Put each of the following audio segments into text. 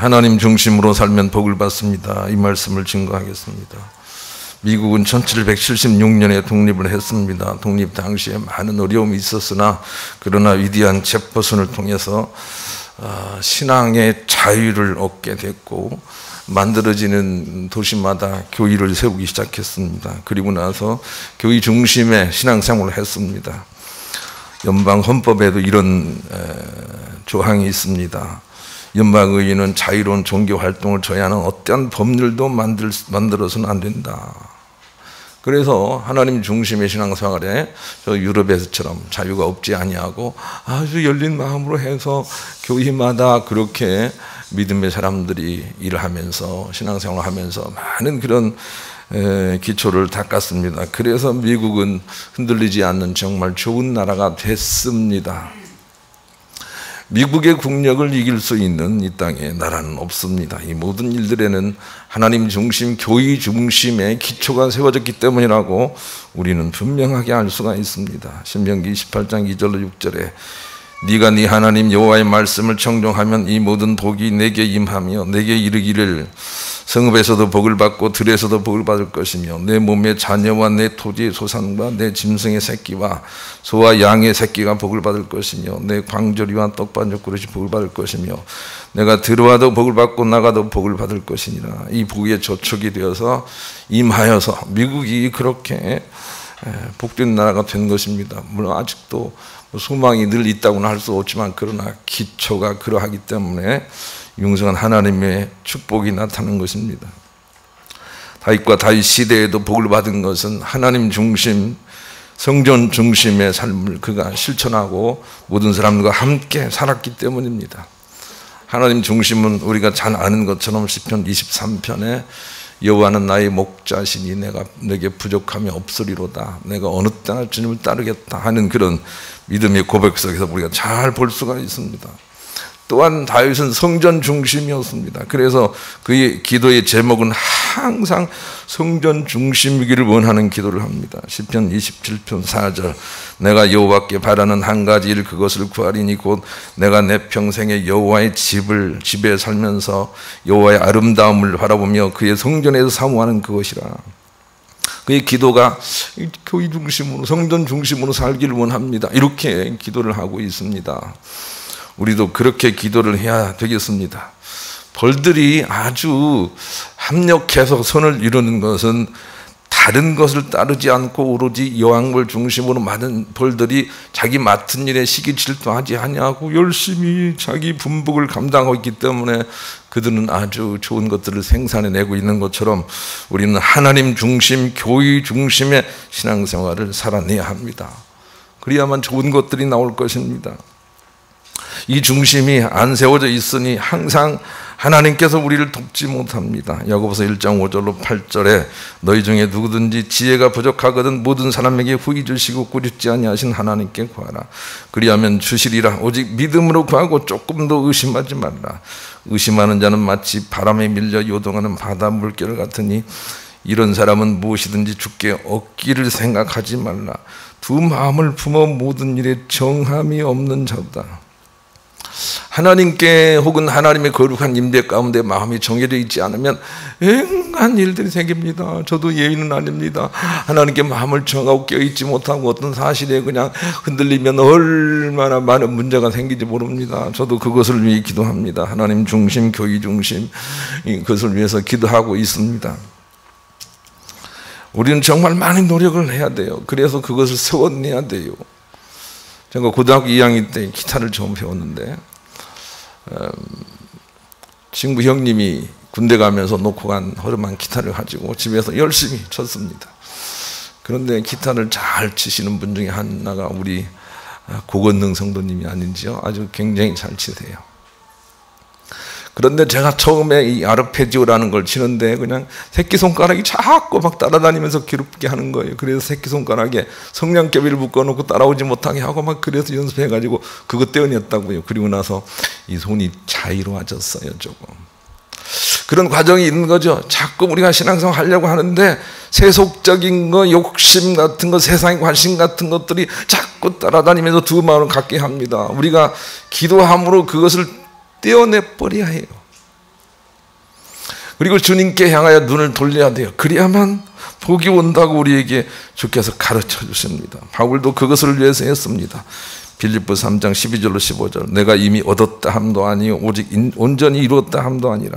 하나님 중심으로 살면 복을 받습니다. 이 말씀을 증거하겠습니다. 미국은 1776년에 독립을 했습니다. 독립 당시에 많은 어려움이 있었으나 그러나 위대한 제퍼슨을 통해서 신앙의 자유를 얻게 됐고 만들어지는 도시마다 교회를 세우기 시작했습니다. 그리고 나서 교회 중심의 신앙생활을 했습니다. 연방 헌법에도 이런 조항이 있습니다. 연방의회는 자유로운 종교활동을 저해하는 어떠한 법률도 만들어서는 안 된다. 그래서 하나님 중심의 신앙생활에 저 유럽에서처럼 자유가 없지 아니하고 아주 열린 마음으로 해서 교회마다 그렇게 믿음의 사람들이 일을 하면서 신앙생활을 하면서 많은 그런 기초를 닦았습니다. 그래서 미국은 흔들리지 않는 정말 좋은 나라가 됐습니다. 미국의 국력을 이길 수 있는 이 땅에 나라는 없습니다. 이 모든 일들에는 하나님 중심, 교회 중심의 기초가 세워졌기 때문이라고 우리는 분명하게 알 수가 있습니다. 신명기 18장 2절로 6절에 네가 네 하나님 여호와의 말씀을 청종하면 이 모든 복이 내게 임하며 내게 이르기를 성읍에서도 복을 받고 들에서도 복을 받을 것이며 내 몸의 자녀와 내 토지의 소산과 내 짐승의 새끼와 소와 양의 새끼가 복을 받을 것이며 내 광조리와 떡반죽 그릇이 복을 받을 것이며 내가 들어와도 복을 받고 나가도 복을 받을 것이니라. 이 복의 저촉이 되어서 임하여서 미국이 그렇게 복된 나라가 된 것입니다. 물론 아직도 소망이 늘 있다고는 할 수 없지만 그러나 기초가 그러하기 때문에 영성한 하나님의 축복이 나타나는 것입니다. 다윗과 다윗 시대에도 복을 받은 것은 하나님 중심, 성전 중심의 삶을 그가 실천하고 모든 사람들과 함께 살았기 때문입니다. 하나님 중심은 우리가 잘 아는 것처럼 시편 23편에 여호와는 나의 목자시니 내게 부족함이 없으리로다. 내가 어느 때나 주님을 따르겠다 하는 그런 믿음의 고백 속에서 우리가 잘 볼 수가 있습니다. 또한 다윗은 성전 중심이었습니다. 그래서 그의 기도의 제목은 항상 성전 중심이기를 원하는 기도를 합니다. 시편 27편 4절 내가 여호와께 바라는 한 가지 일 그것을 구하리니 곧 내가 내 평생에 여호와의 집에 살면서 여호와의 아름다움을 바라보며 그의 성전에서 사모하는 그것이라. 그의 기도가 교회 중심으로 성전 중심으로 살기를 원합니다. 이렇게 기도를 하고 있습니다. 우리도 그렇게 기도를 해야 되겠습니다. 벌들이 아주 합력해서 선을 이루는 것은 다른 것을 따르지 않고 오로지 여왕벌 중심으로 많은 벌들이 자기 맡은 일에 시기질도 하지 아니하고 열심히 자기 분복을 감당하고 있기 때문에 그들은 아주 좋은 것들을 생산해내고 있는 것처럼 우리는 하나님 중심, 교회 중심의 신앙생활을 살아내야 합니다. 그래야만 좋은 것들이 나올 것입니다. 이 중심이 안 세워져 있으니 항상 하나님께서 우리를 돕지 못합니다. 야고보서 1장 5절로 8절에 너희 중에 누구든지 지혜가 부족하거든 모든 사람에게 후히 주시고 꾸짖지 아니하신 하나님께 구하라. 그리하면 주시리라. 오직 믿음으로 구하고 조금도 의심하지 말라. 의심하는 자는 마치 바람에 밀려 요동하는 바다 물결 같으니 이런 사람은 무엇이든지 주께 얻기를 생각하지 말라. 두 마음을 품어 모든 일에 정함이 없는 자다. 하나님께 혹은 하나님의 거룩한 임재 가운데 마음이 정해져 있지 않으면 앵간 일들이 생깁니다. 저도 예의는 아닙니다. 하나님께 마음을 정하고 깨어있지 못하고 어떤 사실에 그냥 흔들리면 얼마나 많은 문제가 생기지 모릅니다. 저도 그것을 위해 기도합니다. 하나님 중심, 교회 중심 그것을 위해서 기도하고 있습니다. 우리는 정말 많은 노력을 해야 돼요. 그래서 그것을 세워내야 돼요. 제가 고등학교 2학년 때 기타를 처음 배웠는데 친구 형님이 군대 가면서 놓고 간 허름한 기타를 가지고 집에서 열심히 쳤습니다. 그런데 기타를 잘 치시는 분 중에 하나가 우리 고건능 성도님이 아닌지요. 아주 굉장히 잘 치세요. 그런데 제가 처음에 이 아르페지오라는 걸 치는데 그냥 새끼손가락이 자꾸 막 따라다니면서 괴롭게 하는 거예요. 그래서 새끼손가락에 성냥개비를 묶어놓고 따라오지 못하게 하고 막 그래서 연습해가지고 그것 때문이었다고요. 그리고 나서 이 손이 자유로워졌어요. 조금 그런 과정이 있는 거죠. 자꾸 우리가 신앙생활 하려고 하는데 세속적인 거, 욕심 같은 거, 세상의 관심 같은 것들이 자꾸 따라다니면서 두 마음을 갖게 합니다. 우리가 기도함으로 그것을 떼어내버려야 해요. 그리고 주님께 향하여 눈을 돌려야 돼요. 그래야만 복이 온다고 우리에게 주께서 가르쳐 주십니다. 바울도 그것을 위해서 했습니다. 빌립보 3장 12절로 15절. 내가 이미 얻었다 함도 아니요 오직 온전히 이루었다 함도 아니라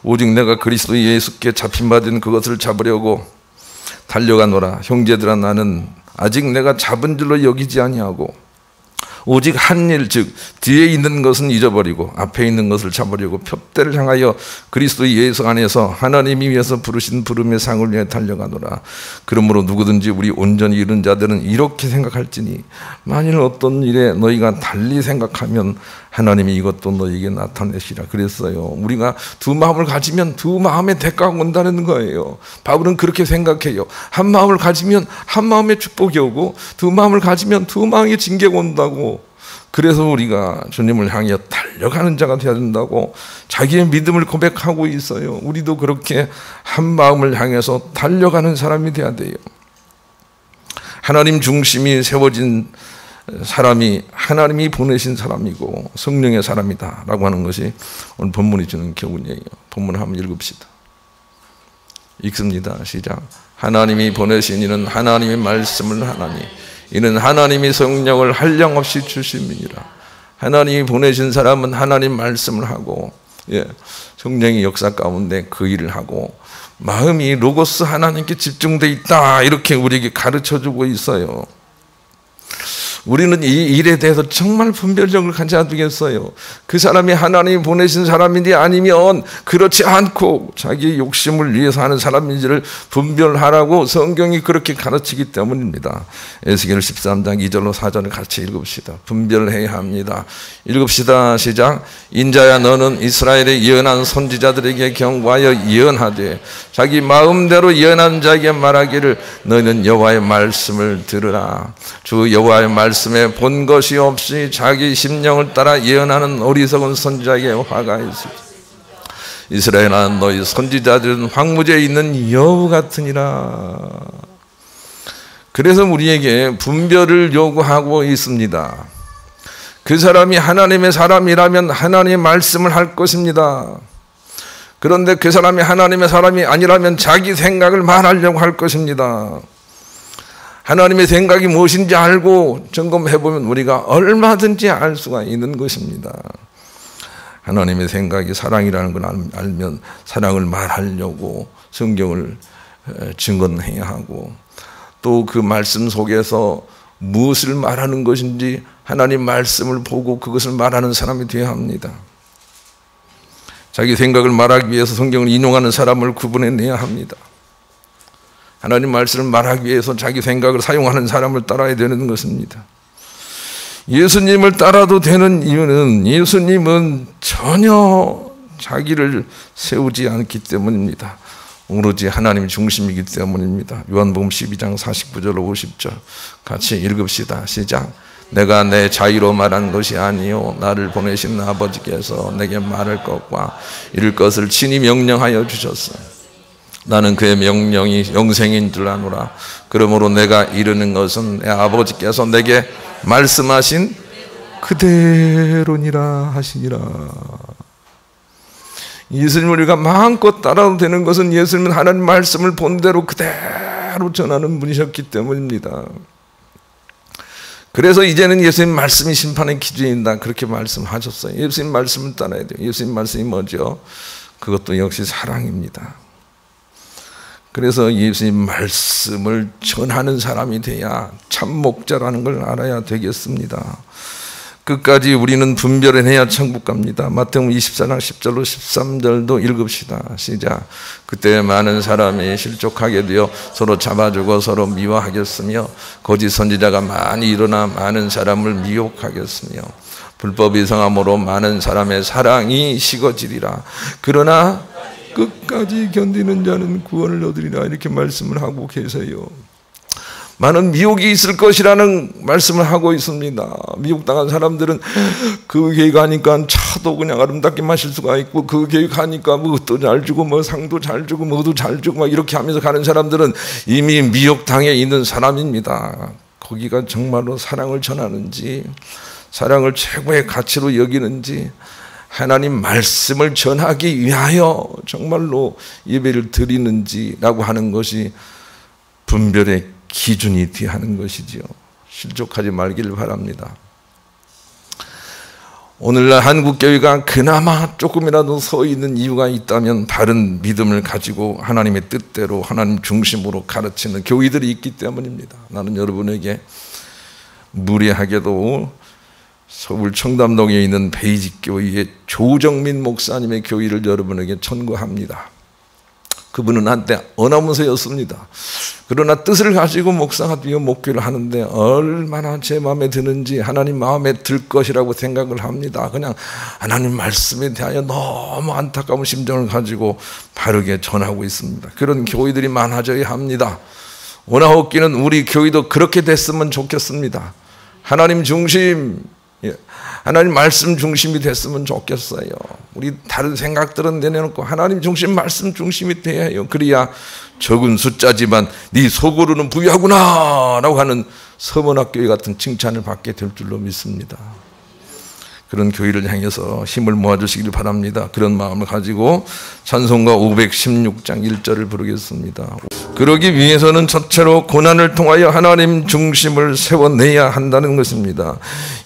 오직 내가 그리스도 예수께 잡힌 바 된 그것을 잡으려고 달려가노라. 형제들아, 나는 아직 내가 잡은 줄로 여기지 아니하고 오직 한 일, 즉 뒤에 있는 것은 잊어버리고 앞에 있는 것을 잡으려고 표대를 향하여 그리스도 예수 안에서 하나님이 위해서 부르신 부름의 상을 위해 달려가노라. 그러므로 누구든지 우리 온전히 이룬 자들은 이렇게 생각할지니 만일 어떤 일에 너희가 달리 생각하면 하나님이 이것도 너희에게 나타내시라 그랬어요. 우리가 두 마음을 가지면 두 마음의 대가가 온다는 거예요. 바울은 그렇게 생각해요. 한 마음을 가지면 한 마음의 축복이 오고 두 마음을 가지면 두 마음의 징계가 온다고. 그래서 우리가 주님을 향해 달려가는 자가 되어야 된다고 자기의 믿음을 고백하고 있어요. 우리도 그렇게 한 마음을 향해서 달려가는 사람이 되어야 돼요. 하나님 중심이 세워진 사람이 하나님이 보내신 사람이고 성령의 사람이다 라고 하는 것이 오늘 본문이 주는 교훈이에요. 본문 한번 읽읍시다. 읽습니다. 시작. 하나님이 보내신 이는 하나님의 말씀을 하나니 이는 하나님이 성령을 한량없이 주심이니라. 하나님이 보내신 사람은 하나님 말씀을 하고 성령의 역사 가운데 그 일을 하고 마음이 로고스 하나님께 집중되어 있다 이렇게 우리에게 가르쳐주고 있어요. 우리는 이 일에 대해서 정말 분별력을 가져야 되겠어요. 그 사람이 하나님이 보내신 사람인지 아니면 그렇지 않고 자기의 욕심을 위해서 하는 사람인지를 분별하라고 성경이 그렇게 가르치기 때문입니다. 에스겔 13장 2절로 4절을 같이 읽읍시다. 분별해야 합니다. 읽읍시다. 시작. 인자야, 너는 이스라엘의 예언한 선지자들에게 경고하여 예언하되 자기 마음대로 예언한 자에게 말하기를 너희는 여호와의 말씀을 들으라. 주 여호와의 말씀에 본 것이 없이 자기 심령을 따라 예언하는 어리석은 선지자에게 화가 있으리. 이스라엘아, 너희 선지자들은 황무지에 있는 여우 같으니라. 그래서 우리에게 분별을 요구하고 있습니다. 그 사람이 하나님의 사람이라면 하나님의 말씀을 할 것입니다. 그런데 그 사람이 하나님의 사람이 아니라면 자기 생각을 말하려고 할 것입니다. 하나님의 생각이 무엇인지 알고 점검해보면 우리가 얼마든지 알 수가 있는 것입니다. 하나님의 생각이 사랑이라는 걸 알면 사랑을 말하려고 성경을 증언해야 하고 또 그 말씀 속에서 무엇을 말하는 것인지 하나님 말씀을 보고 그것을 말하는 사람이 되어야 합니다. 자기 생각을 말하기 위해서 성경을 인용하는 사람을 구분해내야 합니다. 하나님 말씀을 말하기 위해서 자기 생각을 사용하는 사람을 따라야 되는 것입니다. 예수님을 따라도 되는 이유는 예수님은 전혀 자기를 세우지 않기 때문입니다. 오로지 하나님 중심이기 때문입니다. 요한복음 12장 49절 50절 같이 읽읍시다. 시작. 내가 내 자유로 말한 것이 아니요 나를 보내신 아버지께서 내게 말할 것과 이룰 것을 친히 명령하여 주셨어. 나는 그의 명령이 영생인 줄 아노라. 그러므로 내가 이르는 것은 내 아버지께서 내게 말씀하신 그대로니라 하시니라. 예수님을 우리가 마음껏 따라도 되는 것은 예수님은 하나님 말씀을 본대로 그대로 전하는 분이셨기 때문입니다. 그래서 이제는 예수님 말씀이 심판의 기준이다 그렇게 말씀하셨어요. 예수님 말씀을 따라야 돼요. 예수님 말씀이 뭐죠? 그것도 역시 사랑입니다. 그래서 예수님 말씀을 전하는 사람이 돼야 참 목자라는 걸 알아야 되겠습니다. 끝까지 우리는 분별을 해야 천국 갑니다. 마태복음 24장 10절로 13절도 읽읍시다. 시작. 그때 많은 사람이 실족하게 되어 서로 잡아주고 서로 미워하겠으며 거짓 선지자가 많이 일어나 많은 사람을 미혹하겠으며 불법이 성함으로 많은 사람의 사랑이 식어지리라. 그러나 끝까지 견디는 자는 구원을 얻으리라 이렇게 말씀을 하고 계세요. 많은 미혹이 있을 것이라는 말씀을 하고 있습니다. 미혹당한 사람들은 그 교회 가니까 차도 그냥 아름답게 마실 수가 있고 그 교회 가니까 뭐도 잘 주고 뭐 상도 잘 주고 뭐도 잘 주고 막 이렇게 하면서 가는 사람들은 이미 미혹당해 있는 사람입니다. 거기가 정말로 사랑을 전하는지 사랑을 최고의 가치로 여기는지 하나님 말씀을 전하기 위하여 정말로 예배를 드리는지라고 하는 것이 분별의 기준이 되어야 하는 것이지요. 실족하지 말기를 바랍니다. 오늘날 한국교회가 그나마 조금이라도 서 있는 이유가 있다면 바른 믿음을 가지고 하나님의 뜻대로 하나님 중심으로 가르치는 교회들이 있기 때문입니다. 나는 여러분에게 무례하게도 서울 청담동에 있는 베이직교회의 조정민 목사님의 교회를 여러분에게 천거합니다. 그분은 한때 어나운서였습니다. 그러나 뜻을 가지고 목사가 되어 목회를 하는데 얼마나 제 마음에 드는지 하나님 마음에 들 것이라고 생각을 합니다. 그냥 하나님 말씀에 대하여 너무 안타까운 심정을 가지고 바르게 전하고 있습니다. 그런 교회들이 많아져야 합니다. 원하옵기는 우리 교회도 그렇게 됐으면 좋겠습니다. 하나님 중심, 하나님 말씀 중심이 됐으면 좋겠어요. 우리 다른 생각들은 내려놓고 하나님 중심, 말씀 중심이 돼야 해요. 그래야 적은 숫자지만 네 소고루는 부유하구나 라고 하는 서문학교회 같은 칭찬을 받게 될 줄로 믿습니다. 그런 교회를 향해서 힘을 모아주시길 바랍니다. 그런 마음을 가지고 찬송가 516장 1절을 부르겠습니다. 그러기 위해서는 첫째로 고난을 통하여 하나님 중심을 세워내야 한다는 것입니다.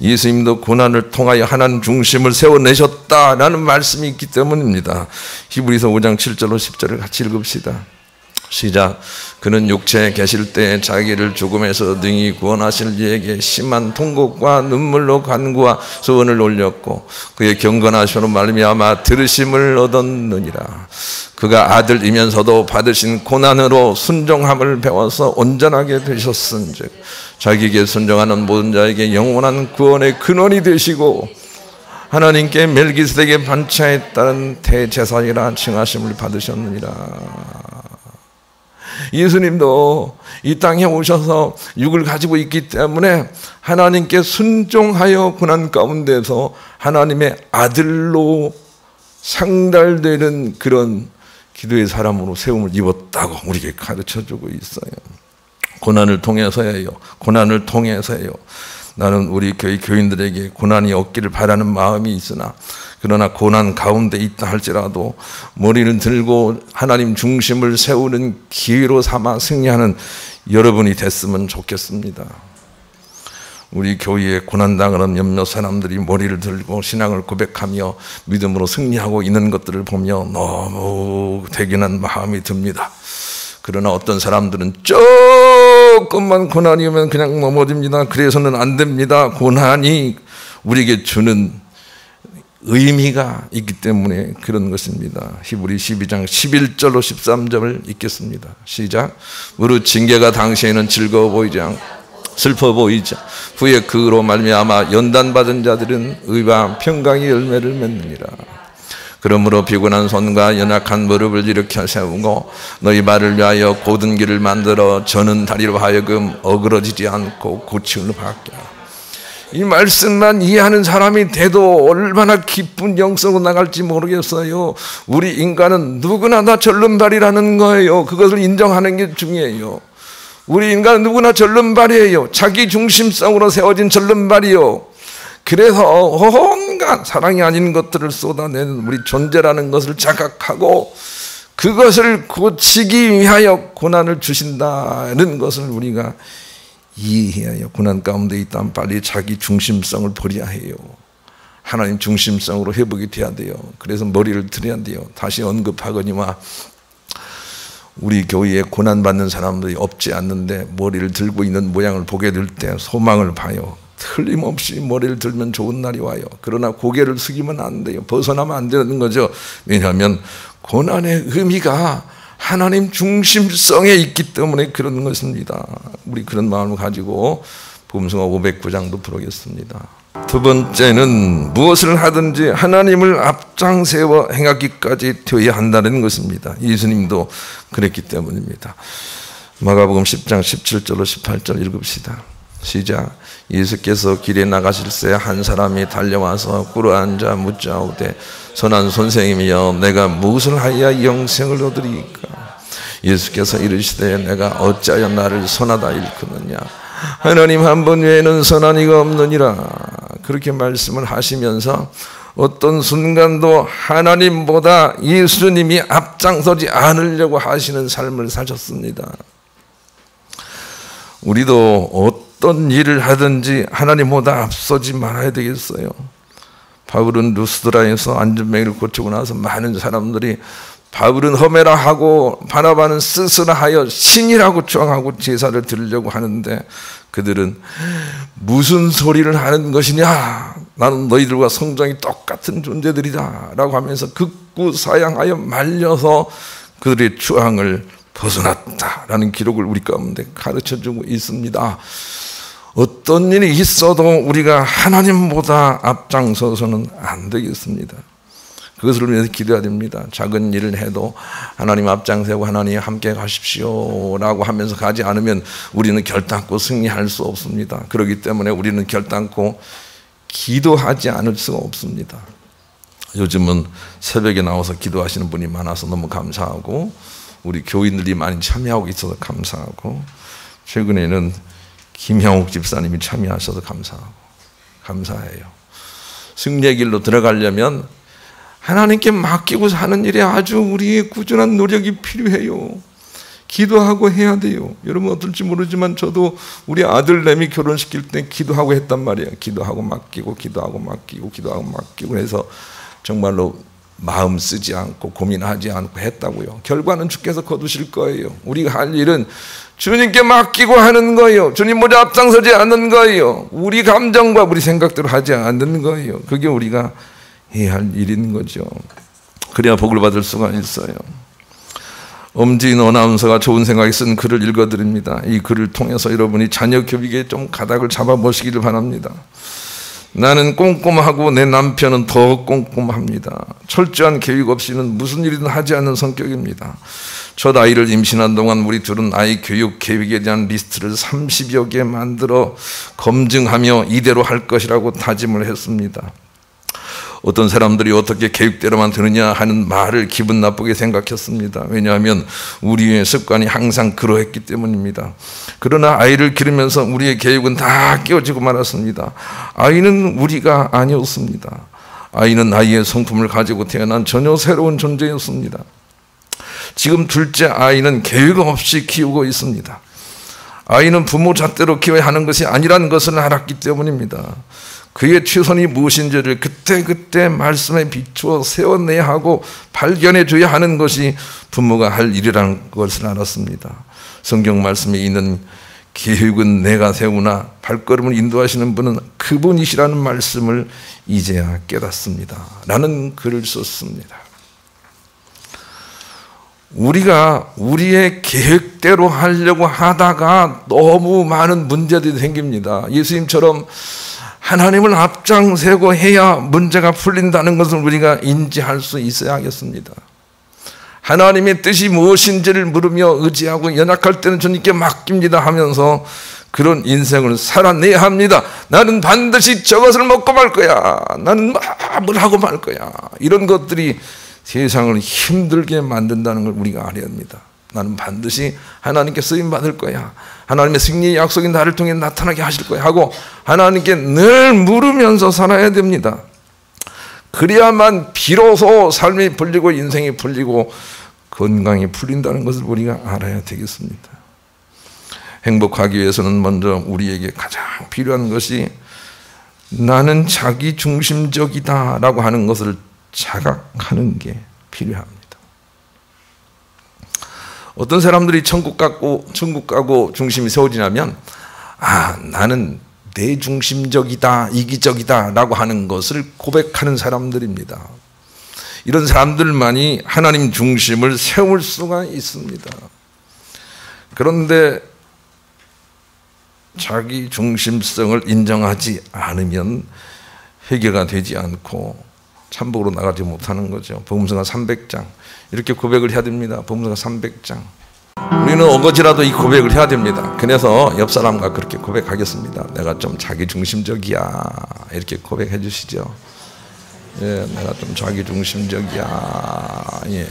예수님도 고난을 통하여 하나님 중심을 세워내셨다라는 말씀이 있기 때문입니다. 히브리서 5장 7절로 10절을 같이 읽읍시다. 시작. 그는 육체에 계실 때 자기를 죽음에서 능히 구원하실 이에게 심한 통곡과 눈물로 간구와 소원을 올렸고 그의 경건하심으로 말미암아 들으심을 얻었느니라. 그가 아들이면서도 받으신 고난으로 순종함을 배워서 온전하게 되셨은즉 자기에게 순종하는 모든 자에게 영원한 구원의 근원이 되시고 하나님께 멜기세덱의 반차에 따른 대제사장이라 칭하심을 받으셨느니라. 예수님도 이 땅에 오셔서 육을 가지고 있기 때문에 하나님께 순종하여 고난 가운데서 하나님의 아들로 상달되는 그런 기도의 사람으로 세움을 입었다고 우리에게 가르쳐주고 있어요. 고난을 통해서예요. 고난을 통해서예요. 나는 우리 교회 교인들에게 고난이 없기를 바라는 마음이 있으나 그러나 고난 가운데 있다 할지라도 머리를 들고 하나님 중심을 세우는 기회로 삼아 승리하는 여러분이 됐으면 좋겠습니다. 우리 교회에 고난당하는 몇몇 사람들이 머리를 들고 신앙을 고백하며 믿음으로 승리하고 있는 것들을 보며 너무 대견한 마음이 듭니다. 그러나 어떤 사람들은 조금만 고난이 오면 그냥 넘어집니다. 그래서는 안 됩니다. 고난이 우리에게 주는 의미가 있기 때문에 그런 것입니다. 히브리 12장 11절로 13절을 읽겠습니다. 시작. 무릇 징계가 당시에는 즐거워 보이지 않고 슬퍼 보이자 후에 그로 말미암아 연단받은 자들은 의와 평강의 열매를 맺느니라. 그러므로 피곤한 손과 연약한 무릎을 일으켜 세우고 너희 발을 위하여 곧은 길을 만들어 저는 다리로 하여금 어그러지지 않고 고침을 받게 하라. 이 말씀만 이해하는 사람이 돼도 얼마나 기쁜 영성으로 나갈지 모르겠어요. 우리 인간은 누구나 다 절름발이라는 거예요. 그것을 인정하는 게 중요해요. 우리 인간은 누구나 절름발이에요. 자기 중심성으로 세워진 절름발이요. 그래서 온갖 사랑이 아닌 것들을 쏟아내는 우리 존재라는 것을 자각하고 그것을 고치기 위하여 고난을 주신다는 것을 우리가 이해해야 해요. 고난 가운데 있다면 빨리 자기 중심성을 버려야 해요. 하나님 중심성으로 회복이 돼야 돼요. 그래서 머리를 들여야 돼요. 다시 언급하거니와 우리 교회에 고난받는 사람들이 없지 않는데 머리를 들고 있는 모양을 보게 될 때 소망을 봐요. 틀림없이 머리를 들면 좋은 날이 와요. 그러나 고개를 숙이면 안 돼요. 벗어나면 안 되는 거죠. 왜냐하면 고난의 의미가 하나님 중심성에 있기 때문에 그런 것입니다. 우리 그런 마음을 가지고 복음성가 509장도 부르겠습니다. 두 번째는 무엇을 하든지 하나님을 앞장세워 행하기까지 되어야 한다는 것입니다. 예수님도 그랬기 때문입니다. 마가복음 10장 17절로 18절 읽읍시다. 시작. 예수께서 길에 나가실새 한 사람이 달려와서 꿇어앉아 묻자오되 선한 선생님이여 내가 무엇을 하여야 영생을 얻으리이까? 예수께서 이르시되 내가 어찌하여 나를 선하다 일컫느냐? 하나님 한 분 외에는 선한 이가 없느니라. 그렇게 말씀을 하시면서 어떤 순간도 하나님보다 예수님이 앞장서지 않으려고 하시는 삶을 사셨습니다. 우리도 어떤 일을 하든지 하나님보다 앞서지 말아야 되겠어요. 바울은 루스드라에서 안전뱅이를 고치고 나서 많은 사람들이 바울은 험해라 하고 바나바는 스스라 하여 신이라고 주장하고 제사를 드리려고 하는데, 그들은 무슨 소리를 하는 것이냐, 나는 너희들과 성정이 똑같은 존재들이다 라고 하면서 극구사양하여 말려서 그들의 주황을 벗어났다라는 기록을 우리 가운데 가르쳐주고 있습니다. 어떤 일이 있어도 우리가 하나님보다 앞장서서는 안 되겠습니다. 그것을 위해서 기도해야 됩니다. 작은 일을 해도 하나님 앞장서고 하나님 함께 가십시오 라고 하면서 가지 않으면 우리는 결단코 승리할 수 없습니다. 그렇기 때문에 우리는 결단코 기도하지 않을 수가 없습니다. 요즘은 새벽에 나와서 기도하시는 분이 많아서 너무 감사하고, 우리 교인들이 많이 참여하고 있어서 감사하고, 최근에는 김형욱 집사님이 참여하셔서 감사해요. 승리의 길로 들어가려면 하나님께 맡기고 사는 일에 아주 우리의 꾸준한 노력이 필요해요. 기도하고 해야 돼요. 여러분 어떨지 모르지만 저도 우리 아들내미 결혼시킬 때 기도하고 했단 말이에요. 기도하고 맡기고 기도하고 맡기고 기도하고 맡기고 해서 정말로 마음 쓰지 않고 고민하지 않고 했다고요. 결과는 주께서 거두실 거예요. 우리가 할 일은 주님께 맡기고 하는 거예요. 주님보다 앞장서지 않는 거예요. 우리 감정과 우리 생각대로 하지 않는 거예요. 그게 우리가 해야 할 일인 거죠. 그래야 복을 받을 수가 있어요. 엄지인 아나운서가 좋은 생각이 쓴 글을 읽어드립니다. 이 글을 통해서 여러분이 자녀 교육에 좀 가닥을 잡아보시기를 바랍니다. 나는 꼼꼼하고 내 남편은 더 꼼꼼합니다. 철저한 계획 없이는 무슨 일이든 하지 않는 성격입니다. 첫 아이를 임신한 동안 우리 둘은 아이 교육 계획에 대한 리스트를 30여 개 만들어 검증하며 이대로 할 것이라고 다짐을 했습니다. 어떤 사람들이 어떻게 계획대로만 되느냐 하는 말을 기분 나쁘게 생각했습니다. 왜냐하면 우리의 습관이 항상 그러했기 때문입니다. 그러나 아이를 기르면서 우리의 계획은 다 깨어지고 말았습니다. 아이는 우리가 아니었습니다. 아이는 아이의 성품을 가지고 태어난 전혀 새로운 존재였습니다. 지금 둘째 아이는 계획 없이 키우고 있습니다. 아이는 부모 잣대로 키워야 하는 것이 아니라는 것을 알았기 때문입니다. 그의 최선이 무엇인지를 그때그때 말씀에 비추어 세워내야 하고 발견해 줘야 하는 것이 부모가 할 일이라는 것을 알았습니다. 성경 말씀에 있는 계획은 내가 세우나 발걸음을 인도하시는 분은 그분이시라는 말씀을 이제야 깨닫습니다 라는 글을 썼습니다. 우리가 우리의 계획대로 하려고 하다가 너무 많은 문제들이 생깁니다. 예수님처럼 하나님을 앞장세고 해야 문제가 풀린다는 것을 우리가 인지할 수 있어야 하겠습니다. 하나님의 뜻이 무엇인지를 물으며 의지하고 연약할 때는 주님께 맡깁니다 하면서 그런 인생을 살아내야 합니다. 나는 반드시 저것을 먹고 말 거야. 나는 뭘 하고 말 거야. 이런 것들이 세상을 힘들게 만든다는 걸 우리가 알아야 합니다. 나는 반드시 하나님께 쓰임받을 거야. 하나님의 승리의 약속이 나를 통해 나타나게 하실 거야 하고 하나님께 늘 물으면서 살아야 됩니다. 그래야만 비로소 삶이 풀리고 인생이 풀리고 건강이 풀린다는 것을 우리가 알아야 되겠습니다. 행복하기 위해서는 먼저 우리에게 가장 필요한 것이 나는 자기 중심적이다 라고 하는 것을 자각하는 게 필요합니다. 어떤 사람들이 천국 가고 중심이 세워지냐면 나는 내 중심적이다, 이기적이다 라고 하는 것을 고백하는 사람들입니다. 이런 사람들만이 하나님 중심을 세울 수가 있습니다. 그런데 자기 중심성을 인정하지 않으면 회개가 되지 않고 참복으로 나가지 못하는 거죠. 복음서가 300장 이렇게 고백을 해야 됩니다. 복음서가 300장. 우리는 어거지라도 이 고백을 해야 됩니다. 그래서 옆 사람과 그렇게 고백하겠습니다. 내가 좀 자기중심적이야. 이렇게 고백해 주시죠. 예, 내가 좀 자기중심적이야. 예.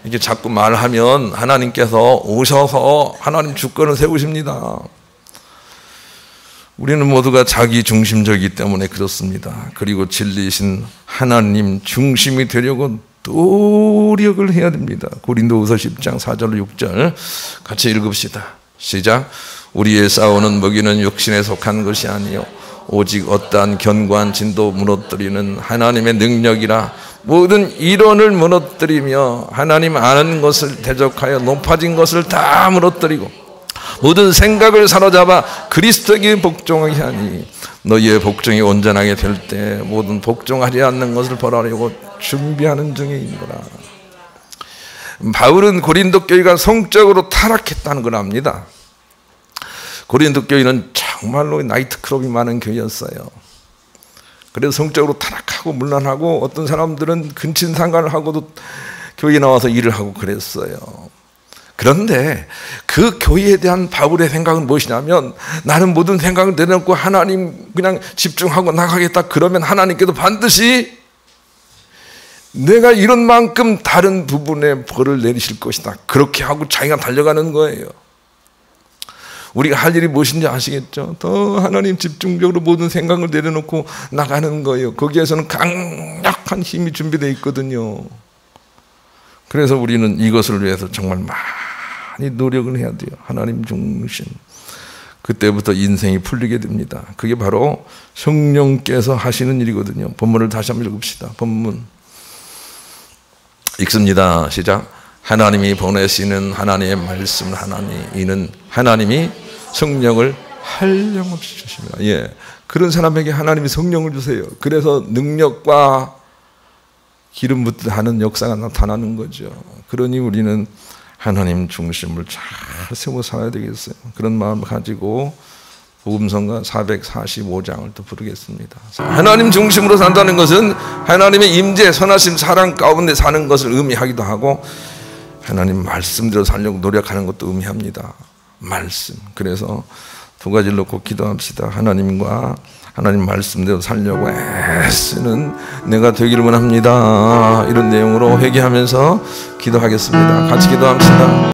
이렇게 자꾸 말하면 하나님께서 오셔서 하나님 주권을 세우십니다. 우리는 모두가 자기 중심적이기 때문에 그렇습니다. 그리고 진리이신 하나님 중심이 되려고 노력을 해야 됩니다. 고린도후서 10장 4절 6절 같이 읽읍시다. 시작. 우리의 싸우는 먹이는 육신에 속한 것이 아니요 오직 어떠한 견고한 진도 무너뜨리는 하나님의 능력이라. 모든 이론을 무너뜨리며 하나님 아는 것을 대적하여 높아진 것을 다 무너뜨리고 모든 생각을 사로잡아 그리스도에게 복종하게 하니 너희의 복종이 온전하게 될 때 모든 복종하지 않는 것을 벌하려고 준비하는 중에 있노라. 바울은 고린도 교회가 성적으로 타락했다는 걸 압니다. 고린도 교회는 정말로 나이트클럽이 많은 교회였어요. 그래서 성적으로 타락하고 문란하고 어떤 사람들은 근친상간을 하고도 교회에 나와서 일을 하고 그랬어요. 그런데 그 교회에 대한 바울의 생각은 무엇이냐면 나는 모든 생각을 내려놓고 하나님 그냥 집중하고 나가겠다. 그러면 하나님께서 반드시 내가 이런 만큼 다른 부분에 벌을 내리실 것이다. 그렇게 하고 자기가 달려가는 거예요. 우리가 할 일이 무엇인지 아시겠죠? 더 하나님 집중적으로 모든 생각을 내려놓고 나가는 거예요. 거기에서는 강력한 힘이 준비되어 있거든요. 그래서 우리는 이것을 위해서 정말 많이 노력을 해야 돼요. 하나님 중심. 그때부터 인생이 풀리게 됩니다. 그게 바로 성령께서 하시는 일이거든요. 본문을 다시 한번 읽읍시다. 본문 읽습니다. 시작. 하나님이 보내시는 하나님의 말씀 하나님 이는 하나님이 성령을 한량없이 주십니다. 예, 그런 사람에게 하나님이 성령을 주세요. 그래서 능력과 기름 붓듯 하는 역사가 나타나는 거죠. 그러니 우리는 하나님 중심을 잘 세워 살아야 되겠어요. 그런 마음을 가지고 복음성가 445장을 또 부르겠습니다. 하나님 중심으로 산다는 것은 하나님의 임재, 선하심, 사랑 가운데 사는 것을 의미하기도 하고 하나님 말씀대로 살려고 노력하는 것도 의미합니다. 말씀. 그래서 두 가지를 놓고 기도합시다. 하나님과 하나님 말씀대로 살려고 애쓰는 내가 되기를 원합니다. 이런 내용으로 회개하면서 기도하겠습니다. 같이 기도합시다.